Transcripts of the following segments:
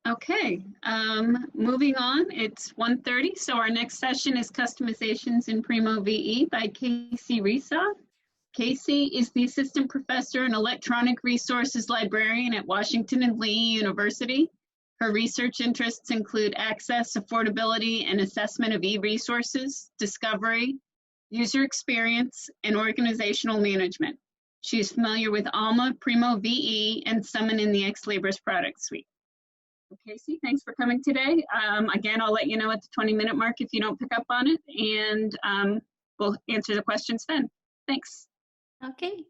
Okay, moving on, it's 1:30, so our next session is Customizations in Primo VE by Casey Risa. Casey is the Assistant Professor and Electronic Resources Librarian at Washington and Lee University. Her research interests include access, affordability, and assessment of e-resources, discovery, user experience, and organizational management. She is familiar with Alma, Primo VE, and Summon in the Ex Libris product suite. Casey, thanks for coming today. Again, I'll let you know at the 20-minute mark if you don't pick up on it, and we'll answer the questions then. Thanks. Okay,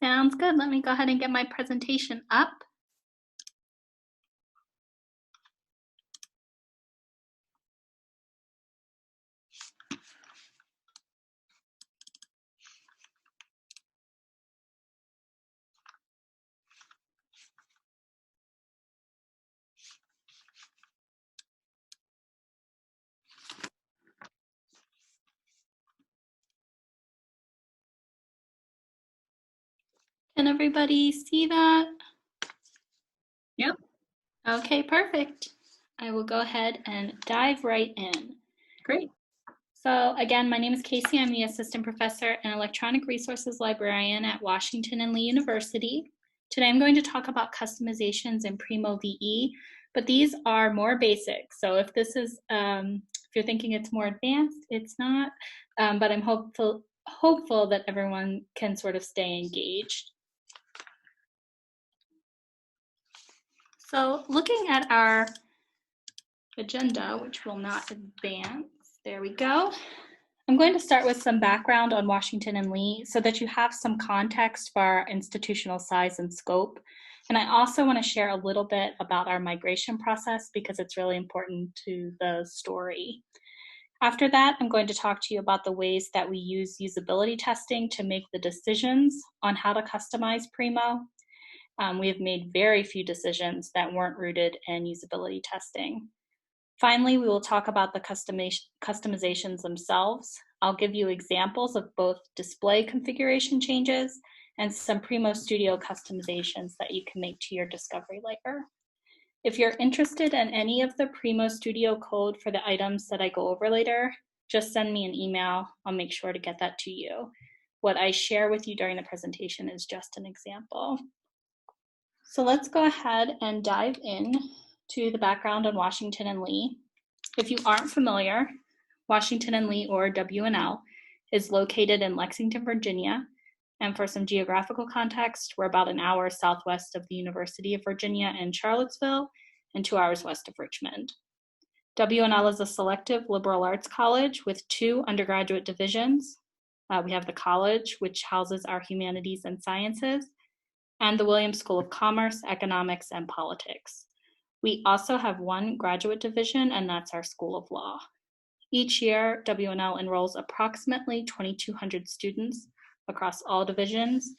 sounds good. Let me go ahead and get my presentation up. Can everybody see that? Yep. Okay, perfect. I will go ahead and dive right in. Great. So again, my name is Casey. I'm the Assistant Professor and Electronic Resources Librarian at Washington and Lee University. Today I'm going to talk about customizations in Primo VE, but these are more basic. So if this is, if you're thinking it's more advanced, it's not, but I'm hopeful that everyone can sort of stay engaged. So looking at our agenda, which will not advance, there we go. I'm going to start with some background on Washington and Lee so that you have some context for our institutional size and scope. And I also want to share a little bit about our migration process because it's really important to the story. After that, I'm going to talk to you about the ways that we use usability testing to make the decisions on how to customize Primo. We have made very few decisions that weren't rooted in usability testing. Finally, we will talk about the customizations themselves. I'll give you examples of both display configuration changes and some Primo Studio customizations that you can make to your discovery layer. If you're interested in any of the Primo Studio code for the items that I go over later, just send me an email. I'll make sure to get that to you. What I share with you during the presentation is just an example. So let's go ahead and dive in to the background on Washington and Lee. If you aren't familiar, Washington and Lee, or WNL, is located in Lexington, Virginia. And for some geographical context, we're about an hour southwest of the University of Virginia in Charlottesville and 2 hours west of Richmond. WNL is a selective liberal arts college with 2 undergraduate divisions. We have the college, which houses our humanities and sciences, and the Williams School of Commerce, Economics, and Politics. We also have 1 graduate division, and that's our School of Law. Each year, WNL enrolls approximately 2,200 students across all divisions.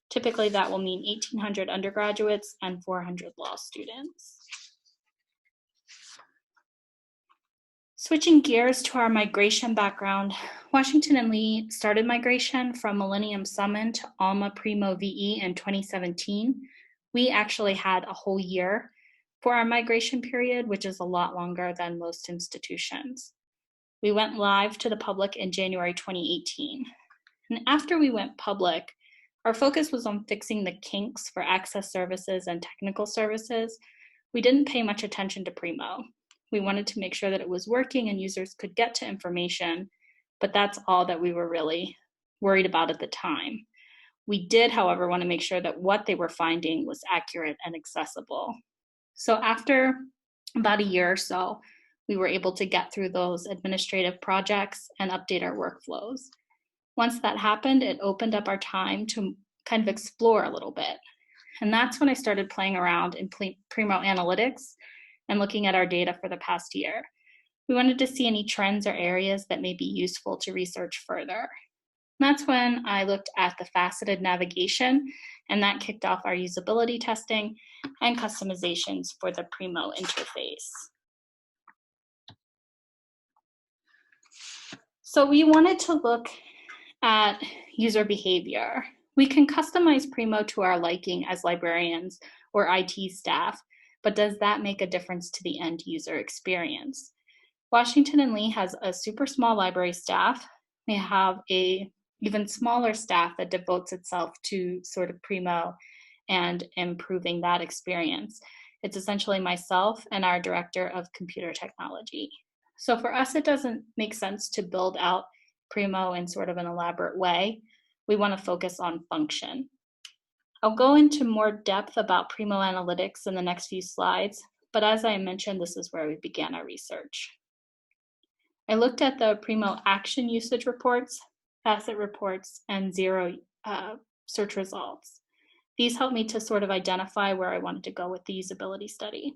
Typically, that will mean 1,800 undergraduates and 400 law students. Switching gears to our migration background, Washington and Lee started migration from Millennium Summon to Alma Primo VE in 2017. We actually had a whole year for our migration period, which is a lot longer than most institutions. We went live to the public in January 2018. And after we went public, our focus was on fixing the kinks for access services and technical services. We didn't pay much attention to Primo. We wanted to make sure that it was working and users could get to information, but that's all that we were really worried about at the time. We did, however, want to make sure that what they were finding was accurate and accessible. So after about a year or so, we were able to get through those administrative projects and update our workflows. Once that happened, it opened up our time to kind of explore a little bit. And that's when I started playing around in Primo Analytics and looking at our data for the past year. We wanted to see any trends or areas that may be useful to research further. And that's when I looked at the faceted navigation, and that kicked off our usability testing and customizations for the Primo interface. So we wanted to look at user behavior. We can customize Primo to our liking as librarians or IT staff, but does that make a difference to the end user experience? Washington and Lee has a super small library staff. They have a even smaller staff that devotes itself to sort of Primo and improving that experience. It's essentially myself and our director of computer technology. So for us, it doesn't make sense to build out Primo in sort of an elaborate way. We want to focus on function. I'll go into more depth about Primo analytics in the next few slides, but as I mentioned, this is where we began our research. I looked at the Primo action usage reports, facet reports, and zero search results. These helped me to sort of identify where I wanted to go with the usability study.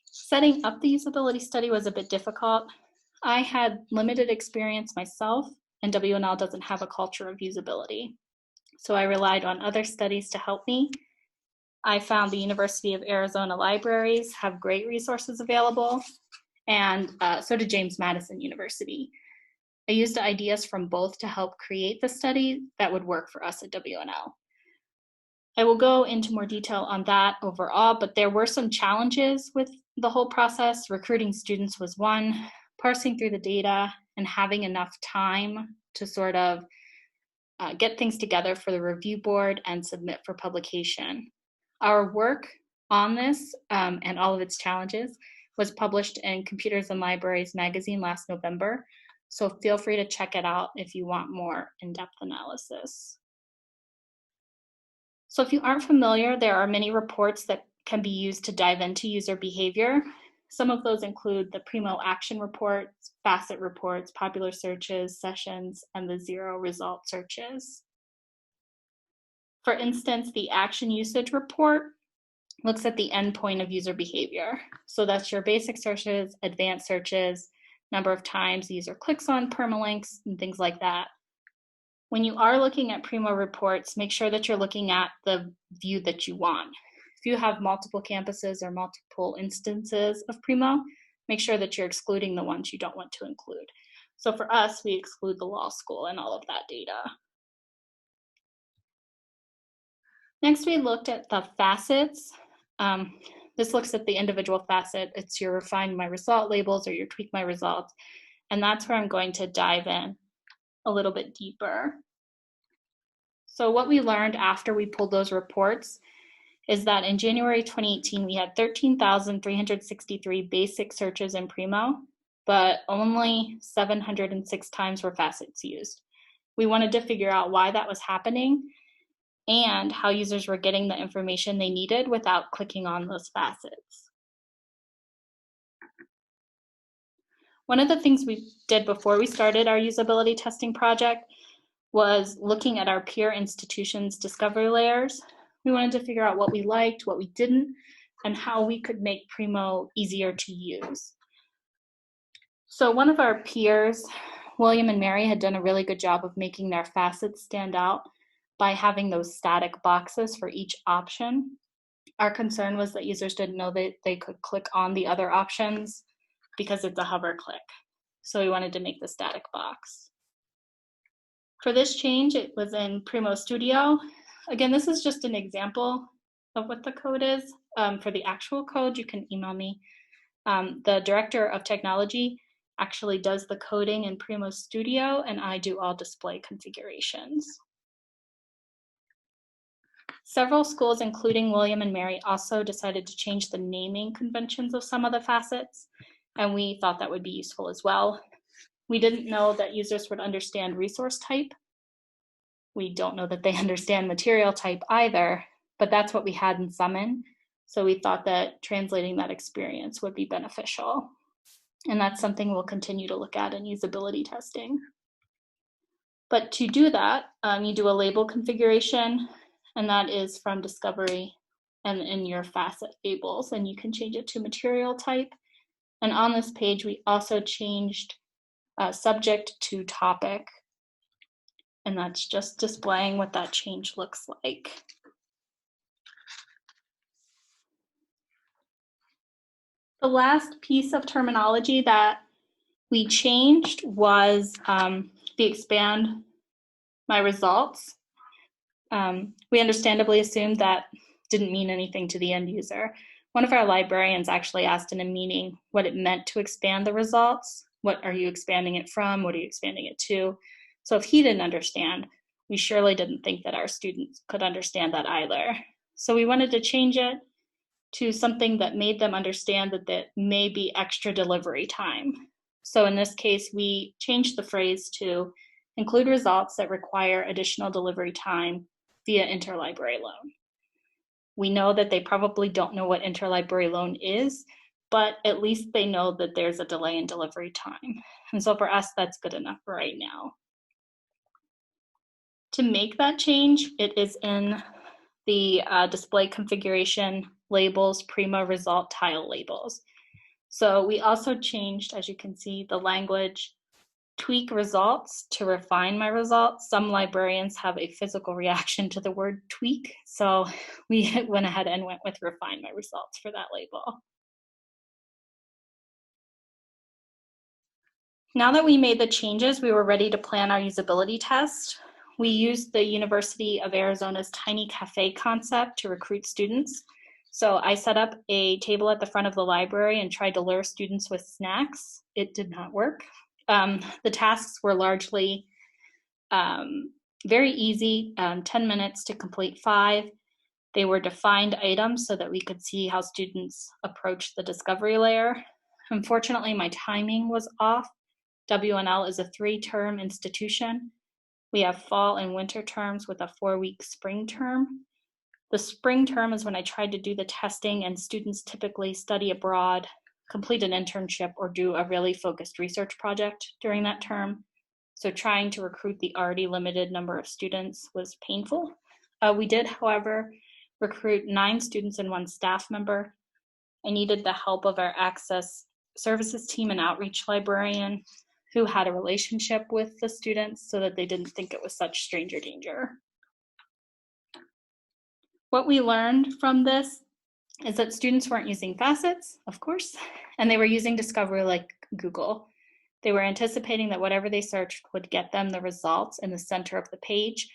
Setting up the usability study was a bit difficult. I had limited experience myself, and WNL doesn't have a culture of usability. So I relied on other studies to help me. I found the University of Arizona libraries have great resources available, and so did James Madison University. I used ideas from both to help create the study that would work for us at WNL. I will go into more detail on that overall, but there were some challenges with the whole process. Recruiting students was one, parsing through the data, and having enough time to sort of get things together for the review board and submit for publication. Our work on this and all of its challenges was published in Computers and Libraries magazine last November, so feel free to check it out if you want more in-depth analysis. So if you aren't familiar, there are many reports that can be used to dive into user behavior. Some of those include the Primo action reports, facet reports, popular searches, sessions, and the zero result searches. For instance, the action usage report looks at the endpoint of user behavior. So that's your basic searches, advanced searches, number of times the user clicks on permalinks, and things like that. When you are looking at Primo reports, make sure that you're looking at the view that you want. If you have multiple campuses or multiple instances of Primo, make sure that you're excluding the ones you don't want to include. So for us, we exclude the law school and all of that data. Next, we looked at the facets. This looks at the individual facet. It's your refine my result labels or your tweak my results. And that's where I'm going to dive in a little bit deeper. So what we learned after we pulled those reports is that in January 2018, we had 13,363 basic searches in Primo, but only 706 times were facets used. We wanted to figure out why that was happening and how users were getting the information they needed without clicking on those facets. One of the things we did before we started our usability testing project was looking at our peer institutions' discovery layers. We wanted to figure out what we liked, what we didn't, and how we could make Primo easier to use. So one of our peers, William and Mary, had done a really good job of making their facets stand out by having those static boxes for each option. Our concern was that users didn't know that they could click on the other options because it's a hover click. So we wanted to make the static box. For this change, it was in Primo Studio. Again, this is just an example of what the code is. For the actual code, you can email me. The director of technology actually does the coding in Primo Studio, and I do all display configurations. Several schools, including William and Mary, also decided to change the naming conventions of some of the facets, and we thought that would be useful as well. We didn't know that users would understand resource type. We don't know that they understand material type either, but that's what we had in Summon. So we thought that translating that experience would be beneficial. And that's something we'll continue to look at in usability testing. But to do that, you do a label configuration, and that is from Discovery and in your facet labels, and you can change it to material type. And on this page, we also changed subject to topic, and that's just displaying what that change looks like. The last piece of terminology that we changed was the expand my results. We understandably assumed that didn't mean anything to the end user, One of our librarians actually asked in a meeting what it meant to expand the results. What are you expanding it from? What are you expanding it to? So if he didn't understand, we surely didn't think that our students could understand that either. So we wanted to change it to something that made them understand that there may be extra delivery time. So in this case, we changed the phrase to include results that require additional delivery time via interlibrary loan. We know that they probably don't know what interlibrary loan is, but at least they know that there's a delay in delivery time. And so for us, that's good enough for right now. To make that change, it is in the display configuration labels, Prima result tile labels. So we also changed, as you can see, the language tweak results to refine my results. Some librarians have a physical reaction to the word tweak, so we went ahead and went with refine my results for that label. Now that we made the changes, we were ready to plan our usability test. We used the University of Arizona's Tiny Cafe concept to recruit students. So I set up a table at the front of the library and tried to lure students with snacks. It did not work. The tasks were largely very easy, 10 minutes to complete 5. They were defined items so that we could see how students approach the discovery layer. Unfortunately, my timing was off. WNL is a 3-term institution. We have fall and winter terms with a 4-week spring term. The spring term is when I tried to do the testing, and students typically study abroad, complete an internship, or do a really focused research project during that term. So trying to recruit the already limited number of students was painful. We did, however, recruit 9 students and 1 staff member. I needed the help of our access services team and outreach librarian who had a relationship with the students so that they didn't think it was such stranger danger. What we learned from this is that students weren't using facets, of course, and they were using Discovery like Google. They were anticipating that whatever they searched would get them the results in the center of the page.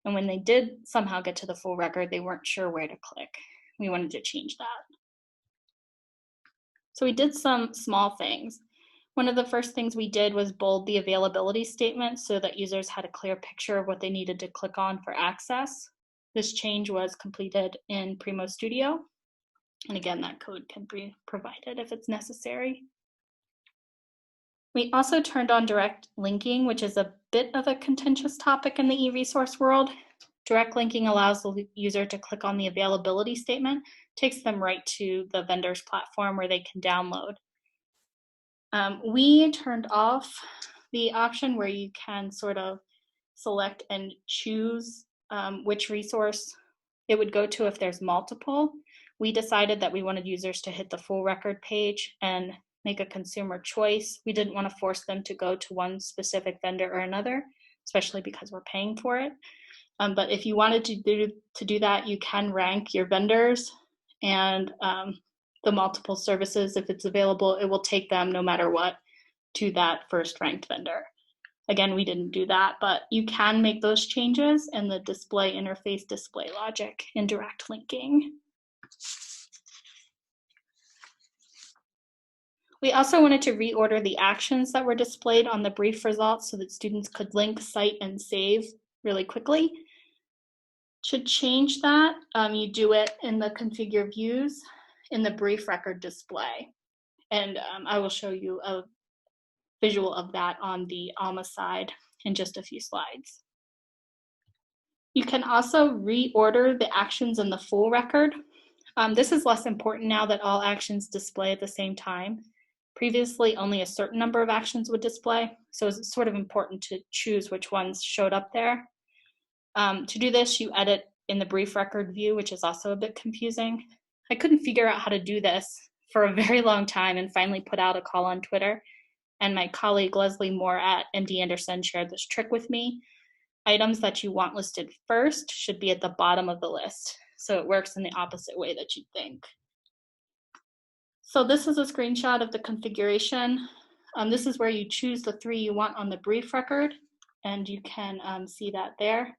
And when they did somehow get to the full record, they weren't sure where to click. We wanted to change that. So we did some small things. One of the first things we did was bold the availability statement so that users had a clear picture of what they needed to click on for access. This change was completed in Primo Studio. And again, that code can be provided if it's necessary. We also turned on direct linking, which is a bit of a contentious topic in the e-resource world. Direct linking allows the user to click on the availability statement, takes them right to the vendor's platform where they can download. We turned off the option where you can sort of select and choose which resource it would go to if there's multiple. We decided that we wanted users to hit the full record page and make a consumer choice. We didn't want to force them to go to one specific vendor or another, especially because we're paying for it. But if you wanted to do that, you can rank your vendors and the multiple services. If it's available, it will take them no matter what to that first ranked vendor. Again, we didn't do that, but you can make those changes in the display interface display logic in direct linking. We also wanted to reorder the actions that were displayed on the brief results so that students could link, cite, and save really quickly. To change that, you do it in the configure views in the brief record display. And I will show you a visual of that on the ALMA side in just a few slides. You can also reorder the actions in the full record. This is less important now that all actions display at the same time. Previously, only a certain number of actions would display, so it's sort of important to choose which ones showed up there. To do this, you edit in the brief record view, which is also a bit confusing. I couldn't figure out how to do this for a very long time and finally put out a call on Twitter. And my colleague Leslie Moore at MD Anderson shared this trick with me. Items that you want listed first should be at the bottom of the list, so it works in the opposite way that you'd think. So this is a screenshot of the configuration. This is where you choose the 3 you want on the brief record, and you can see that there.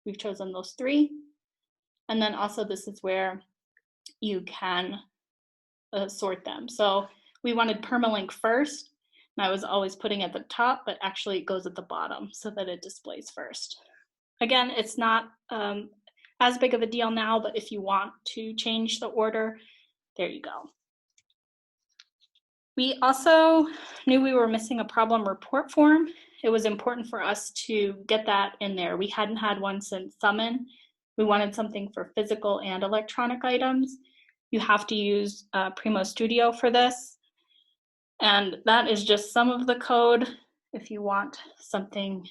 We've chosen those 3. And then also this is where you can sort them. So we wanted permalink first, and I was always putting at the top, but actually it goes at the bottom so that it displays first. Again, it's not as big of a deal now, but if you want to change the order, there you go. We also knew we were missing a problem report form. It was important for us to get that in there. We hadn't had one since Summon. We wanted something for physical and electronic items. You have to use Primo Studio for this. And that is just some of the code. If you want something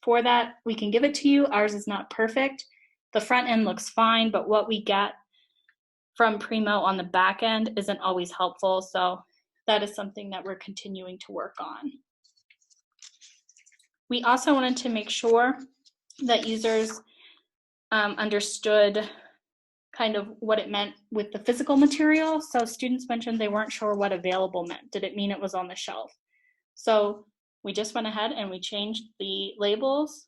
for that, we can give it to you. Ours is not perfect. The front end looks fine, but what we get from Primo on the back end isn't always helpful. So that is something that we're continuing to work on. We also wanted to make sure that users understood kind of what it meant with the physical material. So students mentioned they weren't sure what available meant. Did it mean it was on the shelf? So we just went ahead and we changed the labels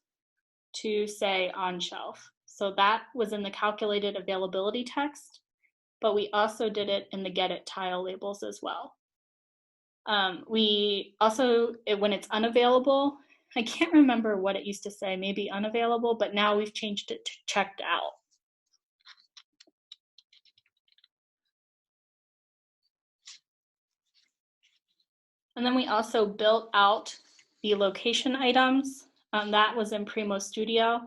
to say on shelf. So that was in the calculated availability text, but we also did it in the get it tile labels as well. We also, when it's unavailable, I can't remember what it used to say, maybe unavailable, but now we've changed it to checked out. And then we also built out the location items. That was in Primo Studio.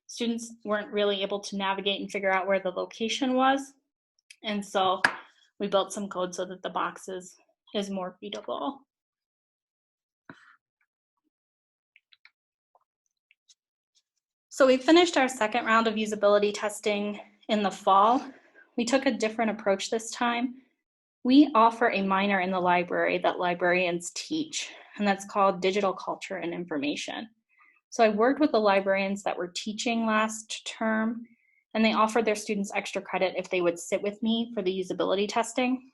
Students weren't really able to navigate and figure out where the location was. And so we built some code so that the box is more readable. So we finished our second round of usability testing in the fall. We took a different approach this time. We offer a minor in the library that librarians teach, and that's called Digital Culture and Information. So I worked with the librarians that were teaching last term, and they offered their students extra credit if they would sit with me for the usability testing.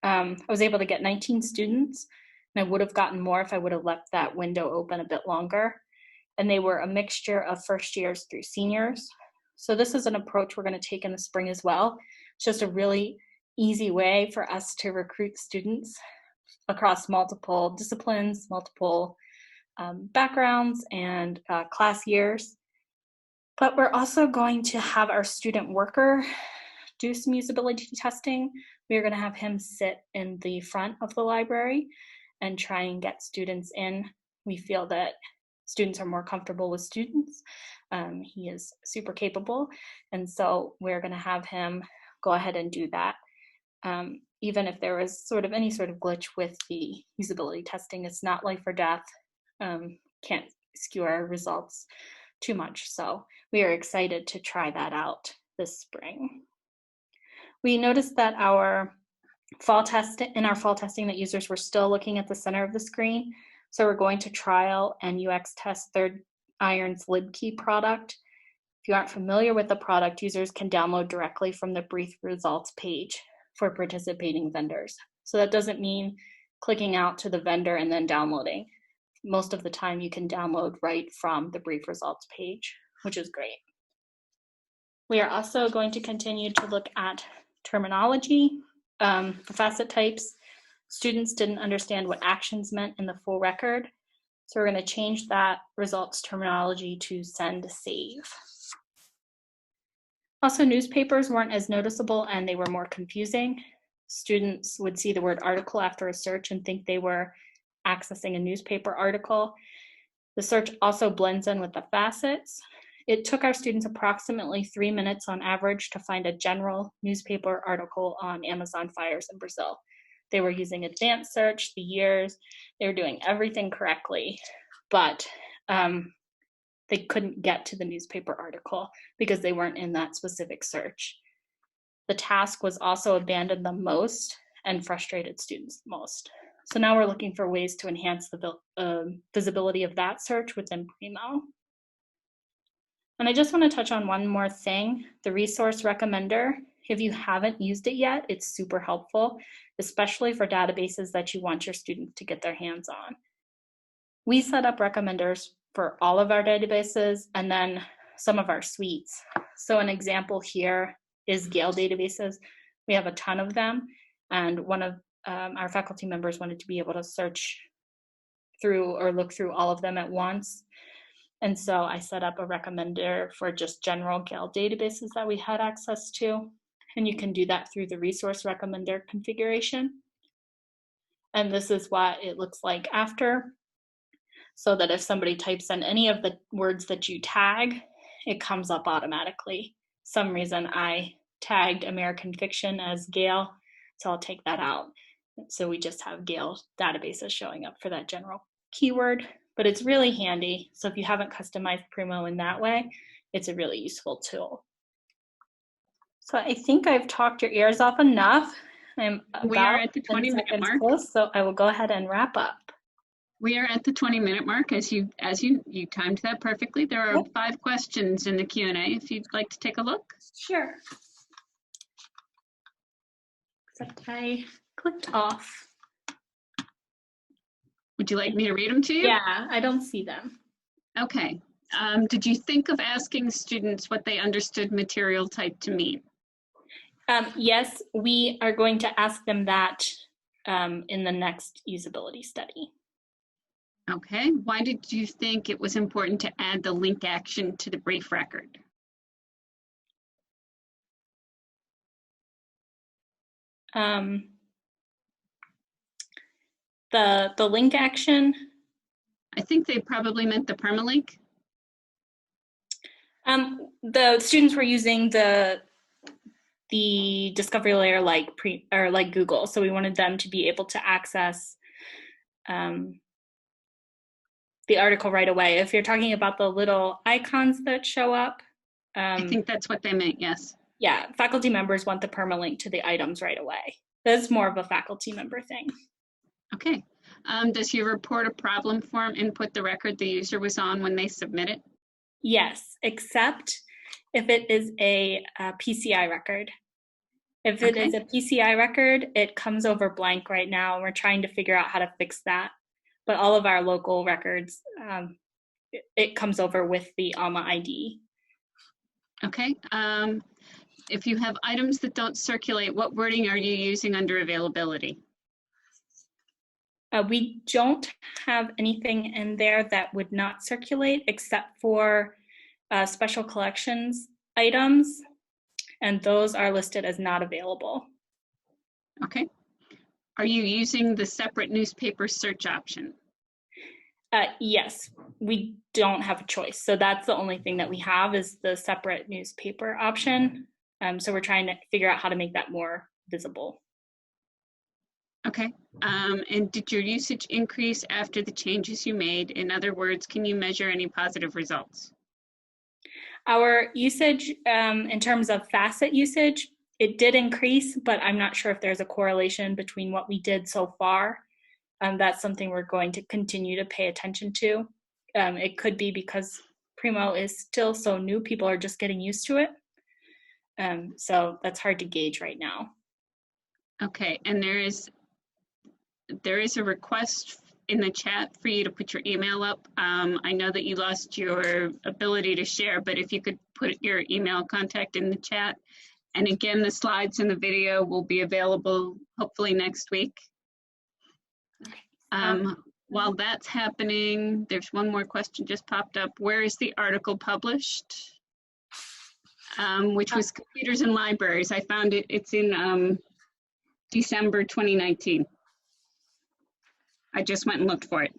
I was able to get 19 students, and I would have gotten more if I would have left that window open a bit longer. And they were a mixture of first years through seniors. So this is an approach we're going to take in the spring as well. It's just a really easy way for us to recruit students across multiple disciplines, multiple backgrounds, and class years. But we're also going to have our student worker do some usability testing. We're going to have him sit in the front of the library and try and get students in. We feel that students are more comfortable with students. He is super capable, and so we're going to have him go ahead and do that. Even if there was sort of any sort of glitch with the usability testing, it's not life or death. Can't skew our results too much. So we are excited to try that out this spring. We noticed that in our fall testing that users were still looking at the center of the screen. So we're going to trial and UX test Third Iron's LibKey product. If you aren't familiar with the product, users can download directly from the brief results page for participating vendors. So that doesn't mean clicking out to the vendor and then downloading. Most of the time you can download right from the brief results page, which is great. We are also going to continue to look at terminology. For facet types, students didn't understand what actions meant in the full record. So we're going to change that results terminology to send save. Also, newspapers weren't as noticeable and they were more confusing. Students would see the word article after a search and think they were accessing a newspaper article. The search also blends in with the facets. It took our students approximately 3 minutes on average to find a general newspaper article on Amazon fires in Brazil. They were using advanced search, the years, they were doing everything correctly, but they couldn't get to the newspaper article because they weren't in that specific search. The task was also abandoned the most and frustrated students the most. So now we're looking for ways to enhance the visibility of that search within Primo. And I just want to touch on one more thing, the resource recommender. If you haven't used it yet, it's super helpful, especially for databases that you want your students to get their hands on. We set up recommenders for all of our databases and then some of our suites. So an example here is Gale databases. We have a ton of them, and one of our faculty members wanted to be able to search through or look through all of them at once. And so I set up a recommender for just general Gale databases that we had access to. And you can do that through the resource recommender configuration. And this is what it looks like after, so that if somebody types in any of the words that you tag, it comes up automatically. Some reason I tagged American fiction as Gale, so I'll take that out. So we just have Gale databases showing up for that general keyword, but it's really handy. So if you haven't customized Primo in that way, it's a really useful tool. So I think I've talked your ears off enough. We are at the 20-minute mark. Close, so I will go ahead and wrap up. We are at the 20-minute mark, as you timed that perfectly. There are 5 questions in the Q&A if you'd like to take a look. Sure. Except I clicked off. Would you like me to read them to you? Yeah, I don't see them. Okay. Did you think of asking students what they understood material type to mean? Yes, we are going to ask them that in the next usability study. Okay. Why did you think it was important to add the link action to the brief record? The link action? I think they probably meant the permalink. The students were using the discovery layer like Google, so we wanted them to be able to access the article right away. If you're talking about the little icons that show up, I think that's what they meant. Yes. Yeah, faculty members want the permalink to the items right away. That's more of a faculty member thing. Okay. Does your report a problem form input the record the user was on when they submit it? Yes, except if it is a PCI record. If it is a PCI record, it comes over blank right now, and we're trying to figure out how to fix that. But all of our local records, it comes over with the ALMA ID. Okay. If you have items that don't circulate, what wording are you using under availability? We don't have anything in there that would not circulate except for special collections items, and those are listed as not available. Okay. Are you using the separate newspaper search option? Yes, we don't have a choice. So that's the only thing that we have is the separate newspaper option. So we're trying to figure out how to make that more visible. Okay. And did your usage increase after the changes you made? In other words, can you measure any positive results? Our usage, in terms of facet usage, it did increase, but I'm not sure if there's a correlation between what we did so far. That's something we're going to continue to pay attention to. It could be because Primo is still so new, people are just getting used to it. So that's hard to gauge right now. Okay, and there is a request in the chat for you to put your email up. I know that you lost your ability to share, but if you could put your email contact in the chat. And again, the slides and the video will be available hopefully next week. While that's happening, there's one more question just popped up. Where is the article published? Which was Computers and Libraries. I found it, it's in December 2019. I just went and looked for it.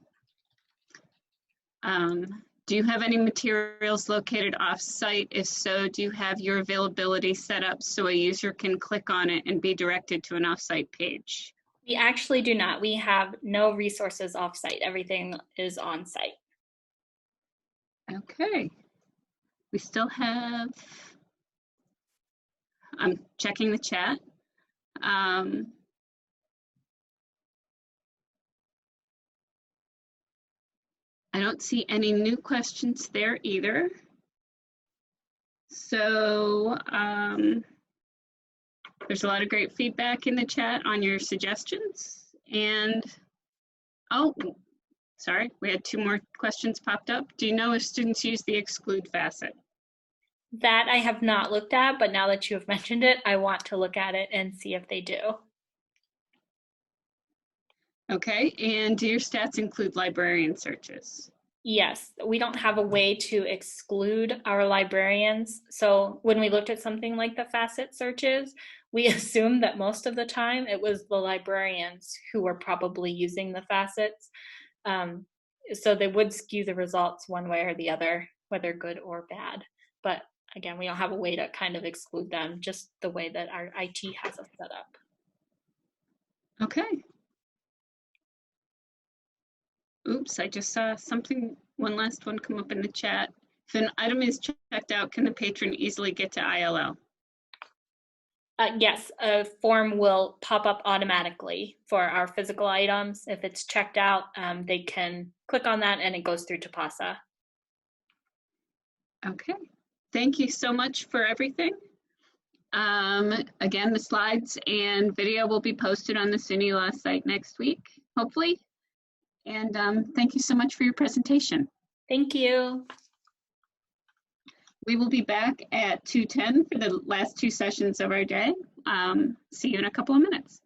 Do you have any materials located off-site? If so, do you have your availability set up so a user can click on it and be directed to an off-site page? We actually do not. We have no resources off-site. Everything is on-site. Okay. We still have, I'm checking the chat. I don't see any new questions there either. So there's a lot of great feedback in the chat on your suggestions. And, oh, sorry, we had 2 more questions popped up. Do you know if students use the exclude facet? That I have not looked at, but now that you have mentioned it, I want to look at it and see if they do. Okay, and do your stats include librarian searches? Yes, we don't have a way to exclude our librarians. So when we looked at something like the facet searches, we assumed that most of the time it was the librarians who were probably using the facets. Um, so they would skew the results one way or the other, whether good or bad. But again, we don't have a way to kind of exclude them, just the way that our IT has us set up. Okay. Oops, I just saw something, one last one come up in the chat. If an item is checked out, can the patron easily get to ILL? Yes, a form will pop up automatically for our physical items. If it's checked out, they can click on that and it goes through to PASA. Okay, thank you so much for everything. Again, the slides and video will be posted on the SUNYLA site next week, hopefully. And thank you so much for your presentation. Thank you. We will be back at 2:10 for the last two sessions of our day. See you in a couple of minutes.